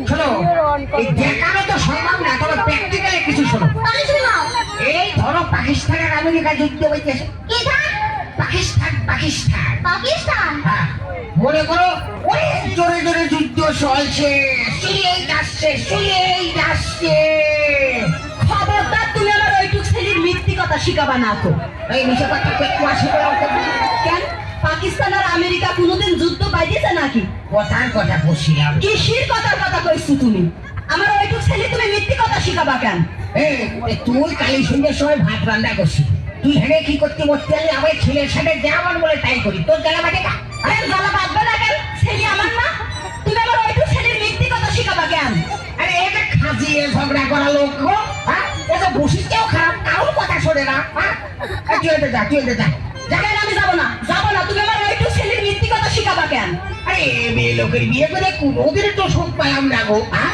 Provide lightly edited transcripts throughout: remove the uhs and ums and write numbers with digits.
শোনো, এই দেখানো তো সম্ভব না, তবে প্র্যাকটিক্যালি কিছু শোনো। এই ধরো পাকিস্তান আর আমেরিকা যুদ্ধ হইতেছে। পাকিস্তান পাকিস্তান পাকিস্তান হ্যাঁ, মনে করো অনেক জোরে জোরে যুদ্ধ চলছে, শুয়েই যাচ্ছে। খবরদার তুমি আমার ওইটুক ছেলের মিথ্যি কথা শিখাবা না তো। এই মিশে কথা কুয়াশি করে কেন পাকিস্তান আর আমেরিকা কোনোদিন যুদ্ধ পাইতেছে নাকি? কথার কথা বলছিলাম। কিসির কথার কথা কইছো তুমি? আমার ওইটুক ছেলে তুমি মিথ্যি কথা শিখাবা কেন? এই তুই কালী সন্ধ্যের সময় ভাত রান্না করছিস, তুই হেনে কি করতে বসতে আলি? আমার ছেলের সাথে যেমন বলে তাই করি, তোর জ্বালা বাটে কা? আরে জ্বালা বাঁধবে না কেন? ছেলে আমার না, তুমি আমার ওইটুক ছেলের মিথ্যি কথা শিখাবা কেন? আরে এটা খাজিয়ে ঝগড়া করা লোক গো, হ্যাঁ? এটা বসিতেও খারাপ, কারোর কথা শোনে না, হ্যাঁ? তুই এতে যা, তুই এতে যা। কেন আমি যাবো না? তুমি আমার ওইটুক ছেলের মিথ্যি কথা শিখাবা কেন? আরে মেয়ে লোকের বিয়ে করে কোনোদিন তো সুখ পাইলাম না গো, হ্যাঁ?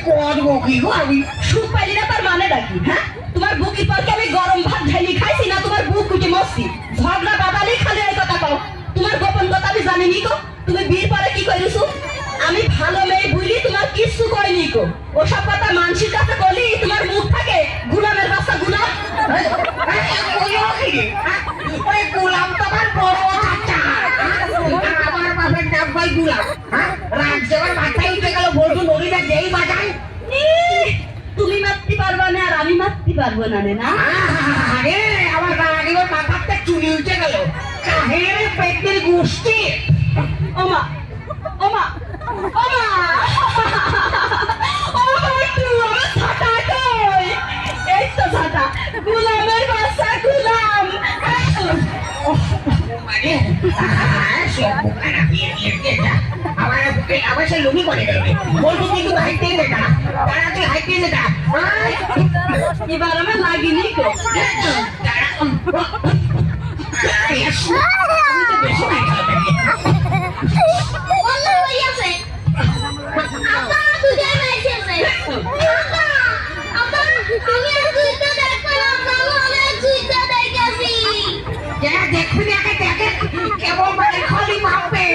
করবো কি গো আমি? সুখ পাইলি না তার মানে নাকি? হ্যাঁ, তোমার বুকের পর কি আমি গরম ভাত ঢালি খাইছি না তোমার বুক কুটি মরছি? ঝগড়া বাদালি খালি এই কথা কও। তোমার গোপন কথা আমি জানি নি গো। তুমি বিয়ের পরে কি কইরিছো? আমি ভালো মেয়ে বুঝলি তোমার কিচ্ছু কইনি গো। ওসব কথা মানুষের কাছে বলি তোমার মুখ থাকে গুলামের বাচ্চা গুলাম। ওই গুলাম তো আমার বড় চাচা, আমার বাপের নাম ভাই গুলাম, হ্যাঁ? রাত যাবার মাথায় উঠে গেল, বলতো নদীটা যেই বাজায়। তুমি মারতে পারবা না আর আমি মারতে পারবো না না? আরে আমার রানীর মাথাতে চুলি উঠে গেল, কাহের পেটের গোষ্ঠী। ওমা ওমা ওমা আমার ছাতা কই? এই তো ছাতা, গুলামের বাচ্চা গুলাম। আমার সে লুমি করে গেল, বলতো কিন্তু হাইটে যেটা, তারা তুই হাইটে যেটা। এবার আমার লাগিনি গো। আমি তো বেশি নাই খেলা। অন্য হই আছে আপা তুই মাইছেছে আপা আমি আর দুইটা দেখলাম না অনেক দুইটা দেখাছি দেখবি দেখে দেখে কেবল মানে খালি ভাববে।